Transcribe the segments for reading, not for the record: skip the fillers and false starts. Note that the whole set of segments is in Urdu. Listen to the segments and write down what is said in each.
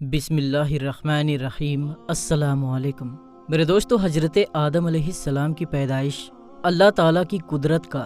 بسم اللہ الرحمن الرحیم۔ السلام علیکم میرے دوستو، حضرت آدم علیہ السلام کی پیدائش اللہ تعالیٰ کی قدرت کا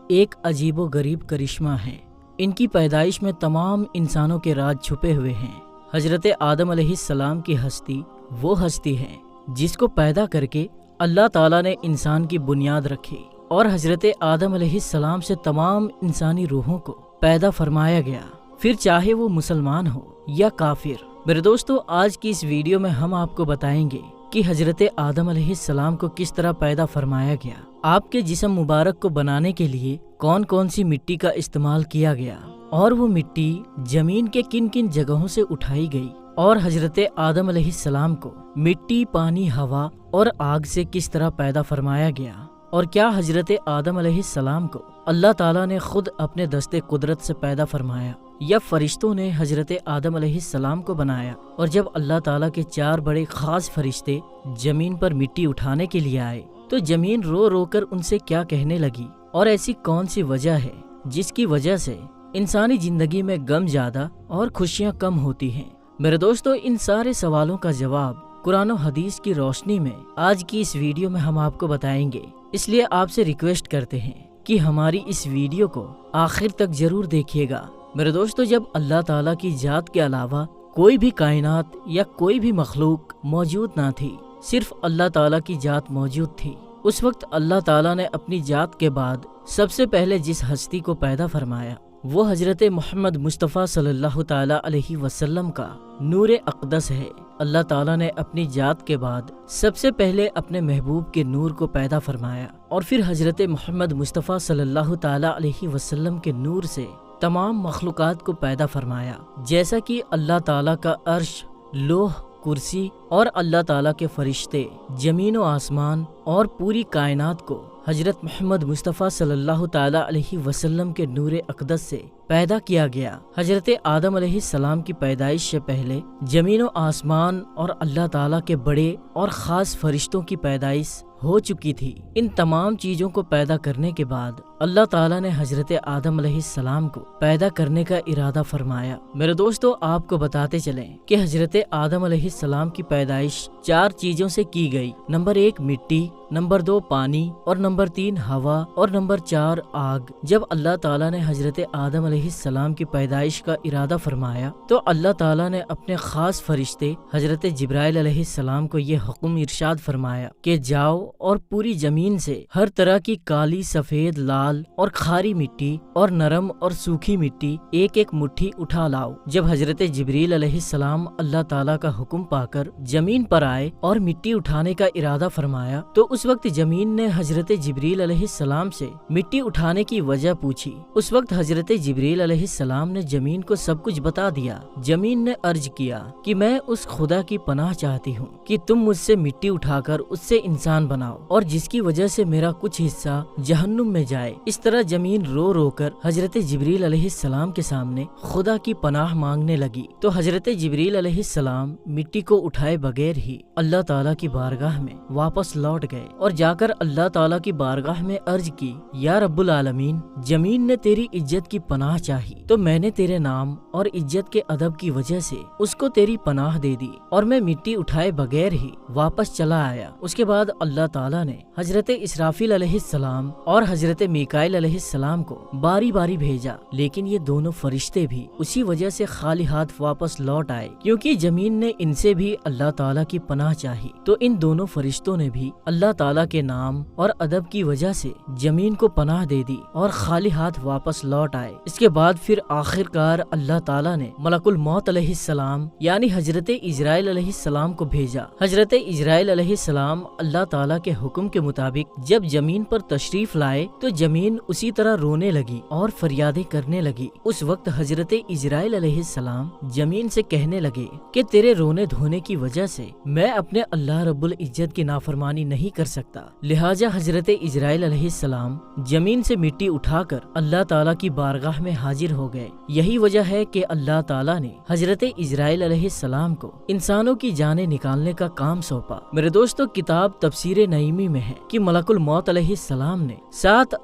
ایک عجیب و غریب کرشمہ ہے۔ ان کی پیدائش میں تمام انسانوں کے راز چھپے ہوئے ہیں۔ حضرت آدم علیہ السلام کی ہستی وہ ہستی ہے جس کو پیدا کر کے اللہ تعالیٰ نے انسان کی بنیاد رکھی، اور حضرت آدم علیہ السلام سے تمام انسانی روحوں کو پیدا فرمایا گیا، پھر چاہے وہ مسلمان ہو یا کافر۔ میرے دوستو، آج کی اس ویڈیو میں ہم آپ کو بتائیں گے کہ حضرت آدم علیہ السلام کو کس طرح پیدا فرمایا گیا، آپ کے جسم مبارک کو بنانے کے لیے کون کون سی مٹی کا استعمال کیا گیا، اور وہ مٹی زمین کے کن کن جگہوں سے اٹھائی گئی، اور حضرت آدم علیہ السلام کو مٹی، پانی، ہوا اور آگ سے کس طرح پیدا فرمایا گیا، اور کیا حضرت آدم علیہ السلام کو اللہ تعالیٰ نے خود اپنے دست قدرت سے پیدا فرمایا یا فرشتوں نے حضرت آدم علیہ السلام کو بنایا؟ اور جب اللہ تعالیٰ کے 4 بڑے خاص فرشتے زمین پر مٹی اٹھانے کے لیے آئے تو زمین رو رو کر ان سے کیا کہنے لگی، اور ایسی کون سی وجہ ہے جس کی وجہ سے انسانی زندگی میں غم زیادہ اور خوشیاں کم ہوتی ہیں؟ میرے دوستو، ان سارے سوالوں کا جواب قرآن و حدیث کی روشنی میں آج کی اس ویڈیو میں ہم آپ کو بتائیں گے، اس لیے آپ سے ریکویسٹ کرتے ہیں کہ ہماری اس ویڈیو کو آخر تک ضرور دیکھیے گا۔ میرے دوستو، جب اللہ تعالیٰ کی ذات کے علاوہ کوئی بھی کائنات یا کوئی بھی مخلوق موجود نہ تھی، صرف اللہ تعالیٰ کی ذات موجود تھی، اس وقت اللہ تعالیٰ نے اپنی ذات کے بعد سب سے پہلے جس ہستی کو پیدا فرمایا وہ حضرت محمد مصطفیٰ صلی اللہ تعالیٰ علیہ وسلم کا نور اقدس ہے۔ اللہ تعالیٰ نے اپنی ذات کے بعد سب سے پہلے اپنے محبوب کے نور کو پیدا فرمایا، اور پھر حضرت محمد مصطفیٰ صلی اللہ تعالیٰ علیہ وسلم کے نور سے تمام مخلوقات کو پیدا فرمایا، جیسا کہ اللہ تعالیٰ کا عرش، لوح، کرسی اور اللہ تعالیٰ کے فرشتے، زمین و آسمان اور پوری کائنات کو حضرت محمد مصطفیٰ صلی اللہ تعالیٰ علیہ وسلم کے نور اقدس سے پیدا کیا گیا۔ حضرت آدم علیہ السلام کی پیدائش سے پہلے زمین و آسمان اور اللہ تعالیٰ کے بڑے اور خاص فرشتوں کی پیدائش ہو چکی تھی۔ ان تمام چیزوں کو پیدا کرنے کے بعد اللہ تعالیٰ نے حضرت آدم علیہ السلام کو پیدا کرنے کا ارادہ فرمایا۔ میرے دوستو، آپ کو بتاتے چلیں کہ حضرت آدم علیہ السلام کی پیدائش 4 چیزوں سے کی گئی۔ نمبر 1 مٹی، نمبر 2 پانی، اور نمبر 3 ہوا، اور نمبر 4 آگ۔ جب اللہ تعالیٰ نے حضرت آدم علیہ السلام کی پیدائش کا ارادہ فرمایا تو اللہ تعالیٰ نے اپنے خاص فرشتے حضرت جبرائیل علیہ السلام کو یہ حکم ارشاد فرمایا کہ جاؤ اور پوری زمین سے ہر طرح کی کالی، سفید، لال اور کھاری مٹی اور نرم اور سوکھی مٹی ایک ایک مٹھی اٹھا لاؤ۔ جب حضرت جبرائیل علیہ السلام اللہ تعالیٰ کا حکم پا کر زمین پر آئے اور مٹی اٹھانے کا ارادہ فرمایا تو اس وقت زمین نے حضرت جبرائیل علیہ السلام سے مٹی اٹھانے کی وجہ پوچھی۔ اس وقت حضرت جبرائیل علیہ السلام نے زمین کو سب کچھ بتا دیا۔ زمین نے عرض کیا کہ میں اس خدا کی پناہ چاہتی ہوں کہ تم مجھ سے مٹی اٹھا کر اس سے انسان بناؤ، اور جس کی وجہ سے میرا کچھ حصہ جہنم میں جائے۔ اس طرح زمین رو رو کر حضرت جبرائیل علیہ السلام کے سامنے خدا کی پناہ مانگنے لگی، تو حضرت جبرائیل علیہ السلام مٹی کو اٹھائے بغیر ہی اللہ تعالیٰ کی بارگاہ میں واپس لوٹ گئے، اور جا کر اللہ تعالیٰ کی بارگاہ میں عرض کی، یا رب العالمین، زمین نے تیری عزت کی پناہ چاہی تو میں نے تیرے نام اور عزت کے ادب کی وجہ سے اس کو تیری پناہ دے دی، اور میں مٹی اٹھائے بغیر ہی واپس چلا آیا۔ اس کے بعد اللہ تعالیٰ نے حضرت اسرافیل علیہ السلام اور حضرت میکائیل علیہ السلام کو باری باری بھیجا، لیکن یہ دونوں فرشتے بھی اسی وجہ سے خالی ہاتھ واپس لوٹ آئے، کیونکہ زمین نے ان سے بھی اللہ تعالیٰ کی پناہ چاہی، تو ان دونوں فرشتوں نے بھی اللہ تعالیٰ کے نام اور ادب کی وجہ سے زمین کو پناہ دے دی اور خالی ہاتھ واپس لوٹ آئے۔ اس کے بعد پھر آخر کار اللہ تعالیٰ نے ملک الموت علیہ السلام یعنی حضرت عزرائیل علیہ السلام کو بھیجا۔ حضرت عزرائیل علیہ السلام اللہ تعالیٰ کے حکم کے مطابق جب زمین پر تشریف لائے تو زمین اسی طرح رونے لگی اور فریادیں کرنے لگی۔ اس وقت حضرت عزرائیل علیہ السلام زمین سے کہنے لگے کہ تیرے رونے دھونے کی وجہ سے میں اپنے اللہ رب العزت کی نافرمانی نہیں کر سکتا، لہٰذا حضرت عزرائیل علیہ السلام زمین سے مٹی اٹھا کر اللہ تعالیٰ کی بارگاہ میں حاضر ہو گئے۔ یہی وجہ ہے کہ اللہ تعالیٰ نے حضرت عزرائیل علیہ السلام کو انسانوں کی جانیں نکالنے کا کام سونپا۔ میرے دوستو، کتاب تفسیر نعیمی میں ہے کہ ملک الموت علیہ السلام نے 7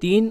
3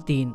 3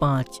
5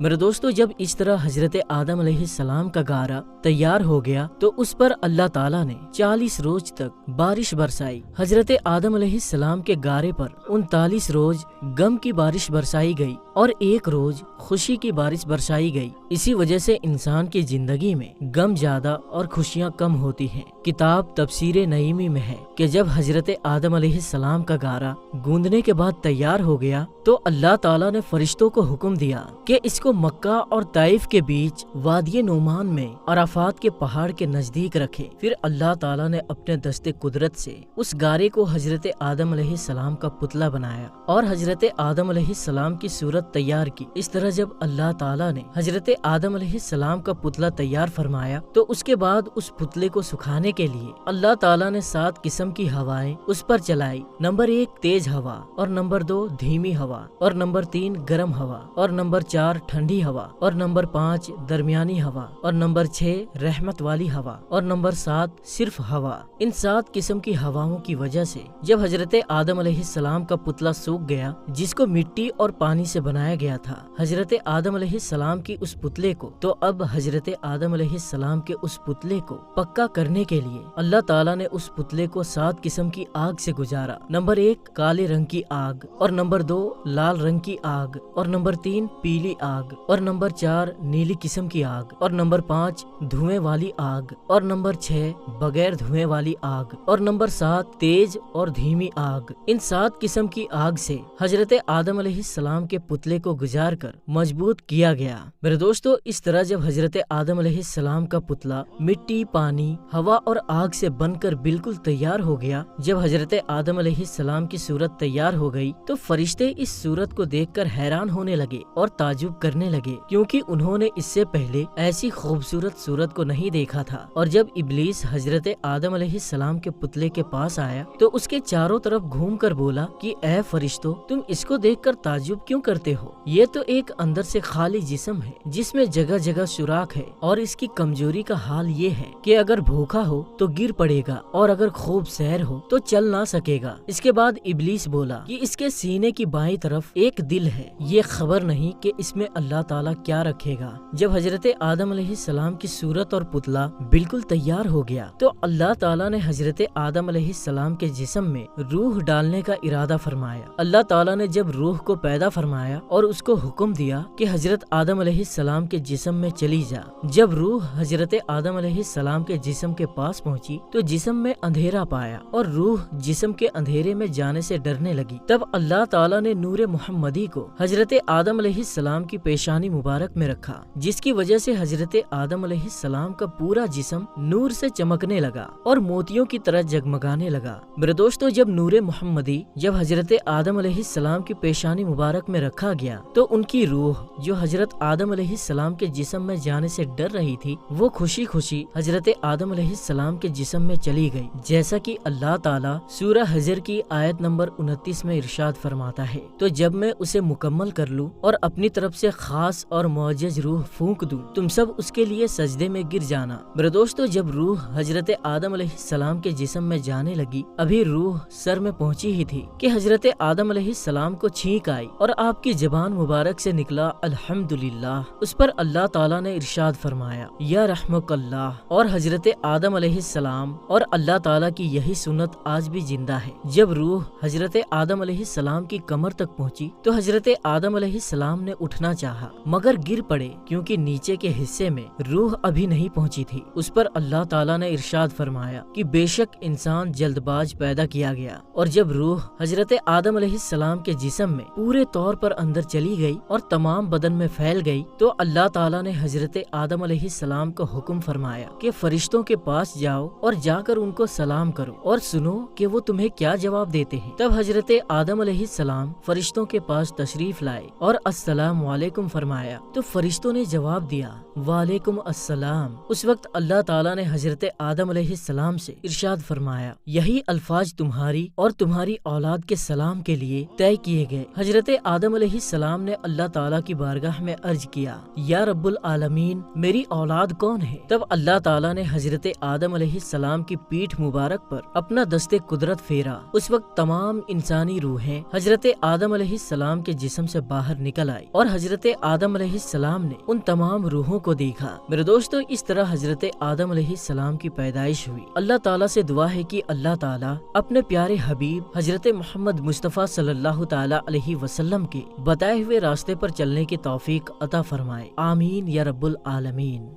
میرے دوستو جب اس طرح حضرت آدم علیہ السلام کا گارا تیار ہو گیا تو اس پر اللہ تعالیٰ نے 40 روز تک بارش برسائی۔ حضرت آدم علیہ السلام کے گارے پر 39 روز غم کی بارش برسائی گئی اور 1 روز خوشی کی بارش برسائی گئی۔ اسی وجہ سے انسان کی زندگی میں غم زیادہ اور خوشیاں کم ہوتی ہیں۔ کتاب تفسیر نعیمی میں ہے کہ جب حضرت آدم علیہ السلام کا گارا گوندنے کے بعد تیار ہو گیا تو اللہ تعالیٰ نے فرشتوں کو حکم دیا کہ اس کو مکہ اور طائف کے بیچ وادی نعمان میں عرفات کے پہاڑ کے نزدیک رکھے۔ پھر اللہ تعالیٰ نے اپنے دست قدرت سے اس گارے کو حضرت آدم علیہ السلام کا پتلا بنایا اور حضرت آدم علیہ السلام کی صورت تیار کی۔ اس طرح جب اللہ تعالیٰ نے حضرت آدم علیہ السلام کا پتلا تیار فرمایا تو اس کے بعد اس پتلے کو سکھانے کے لیے اللہ تعالیٰ نے 7 قسم کی ہوائیں اس پر چلائی۔ نمبر 1 تیز ہوا، اور نمبر 2 دھیمی ہوا، اور نمبر 3 گرم ہوا، اور نمبر 4 ٹھنڈی ہوا، اور نمبر 5 درمیانی ہوا، اور نمبر 6 رحمت والی ہوا، اور نمبر 7 صرف ہوا۔ ان 7 قسم کی ہواؤں کی وجہ سے جب حضرت آدم علیہ السلام کا پتلا سوکھ گیا جس کو مٹی اور پانی سے بنایا گیا تھا حضرت آدم علیہ السلام کی اس پتلے کو، تو اب حضرت آدم علیہ السلام کے اس پتلے کو پکا کرنے کے لیے اللہ تعالیٰ نے اس پتلے کو 7 قسم کی آگ سے گزارا۔ نمبر 1 کالے رنگ کی آگ، اور نمبر 2 لال رنگ کی آگ، اور نمبر 3 پیلی آگ، اور نمبر 4 نیلی قسم کی آگ، اور نمبر 5 دھوئیں والی آگ، اور نمبر 6 بغیر دھوئیں والی آگ، اور نمبر 7 تیز اور دھیمی آگ۔ ان 7 قسم کی آگ سے حضرت آدم علیہ السلام کے پتلے کو گزار کر مضبوط کیا گیا۔ میرے دوستو اس طرح جب حضرت آدم علیہ السلام کا پتلا مٹی، پانی، ہوا اور آگ سے بن کر بالکل تیار ہو گیا، جب حضرت آدم علیہ السلام کی صورت تیار ہو گئی تو فرشتے اس صورت کو دیکھ کر حیران ہونے لگے اور تعجب کرنے لگے، کیونکہ انہوں نے اس سے پہلے ایسی خوبصورت صورت کو نہیں دیکھا تھا۔ اور جب ابلیس حضرت آدم علیہ السلام کے پتلے کے پاس آیا تو اس کے چاروں طرف گھوم کر بولا کہ اے فرشتوں، تم اس کو دیکھ کر تعجب کیوں کرتے ہو؟ یہ تو ایک اندر سے خالی جسم ہے جس میں جگہ جگہ سوراخ ہے، اور اس کی کمزوری کا حال یہ ہے کہ اگر بھوکا ہو تو گر پڑے گا اور اگر خوب سیر ہو تو چل نہ سکے گا۔ اس کے بعد ابلیس بولا کہ اس کے سینے کی بائیں طرف ایک دل ہے، یہ خبر نہیں کہ اس میں اللہ تعالیٰ کیا رکھے گا۔ جب حضرت آدم علیہ السلام کی صورت اور پتلا بالکل تیار ہو گیا تو اللہ تعالیٰ نے حضرت آدم علیہ السلام کے جسم میں روح ڈالنے کا ارادہ فرمایا۔ اللہ تعالیٰ نے جب روح کو پیدا فرمایا اور اس کو حکم دیا کہ حضرت آدم علیہ السلام کے جسم میں چلی جا۔ جب روح حضرت آدم علیہ السلام کے جسم کے پاس پہنچی تو جسم میں اندھیرا پایا اور روح جسم کے اندھیرے میں جانے سے ڈرنے لگی۔ تب اللہ تعالیٰ نے نور محمدی کو حضرت آدم علیہ السلام کی پیشانی مبارک میں رکھا، جس کی وجہ سے حضرت آدم علیہ السلام کا پورا جسم نور سے چمکنے لگا اور موتیوں کی طرح جگمگانے لگا۔ میرے دوستو جب نور محمدی جب حضرت آدم علیہ السلام کی پیشانی مبارک میں رکھا گیا تو ان کی روح جو حضرت آدم علیہ السلام کے جسم میں جانے سے ڈر رہی تھی وہ خوشی خوشی حضرت آدم علیہ السلام کے جسم میں چلی گئی، جیسا کہ اللہ تعالیٰ سورہ حجر کی آیت نمبر 29 میں ارشاد فرماتا ہے، تو جب میں اسے مکمل کر لوں اور اپنی طرف سے خاص اور معجز روح پھونک دوں تم سب اس کے لیے سجدے میں گر جانا۔ میرے دوستو جب روح حضرت آدم علیہ السلام کے جسم میں جانے لگی، ابھی روح سر میں پہنچی ہی تھی کہ حضرت آدم علیہ السلام کو چھینک آئی اور آپ کی زبان مبارک سے نکلا الحمدللہ۔ اس پر اللہ تعالیٰ نے ارشاد فرمایا یا رحمک اللہ، اور حضرت آدم علیہ السلام اور اللہ تعالیٰ کی یہی سنت آج بھی زندہ ہے۔ جب روح حضرت آدم علیہ السلام کی کمر تک پہنچی تو حضرت آدم علیہ السلام نے اٹھنا چاہا مگر گر پڑے، کیونکہ نیچے کے حصے میں روح ابھی نہیں پہنچی تھی۔ اس پر اللہ تعالیٰ نے ارشاد فرمایا کہ بے شک انسان جلد باز پیدا کیا گیا، اور جب روح حضرت آدم علیہ السلام کے جسم میں پورے طور پر اندر چلی گئی اور تمام بدن میں پھیل گئی تو اللہ تعالیٰ نے حضرت آدم علیہ السلام کو حکم فرمایا کہ فرشتوں کے پاس جاؤ اور جا کر ان کو سلام کرو اور سنو کہ وہ تمہیں کیا جواب دیتے ہیں۔ تب حضرت آدم علیہ السلام فرشتوں کے پاس تشریف لائے اور السلام علیکم فرمایا تو فرشتوں نے جواب دیا وعلیکم السلام۔ اس وقت اللہ تعالیٰ نے حضرت آدم علیہ السلام سے ارشاد فرمایا، یہی الفاظ تمہاری اور تمہاری اولاد کے سلام کے لیے طے کیے گئے۔ حضرت آدم علیہ السلام نے اللہ تعالیٰ کی بارگاہ میں عرض کیا، یا رب العالمین، میری اولاد کون ہے؟ تب اللہ تعالیٰ نے حضرت آدم علیہ السلام کی پیٹھ مبارک پر اپنا دست قدرت پھیرا۔ اس وقت تمام انسانی روحیں حضرت آدم علیہ السلام کے جسم سے باہر نکل آئی اور حضرت آدم علیہ السلام نے ان تمام روحوں کو دیکھا۔ میرے دوستو، اس طرح حضرت آدم علیہ السلام کی پیدائش ہوئی۔ اللہ تعالیٰ سے دعا ہے کہ اللہ تعالیٰ اپنے پیارے حبیب حضرت محمد مصطفیٰ صلی اللہ تعالیٰ علیہ وسلم کے بتائے ہوئے راستے پر چلنے کی توفیق عطا فرمائے، آمین یا رب العالمین۔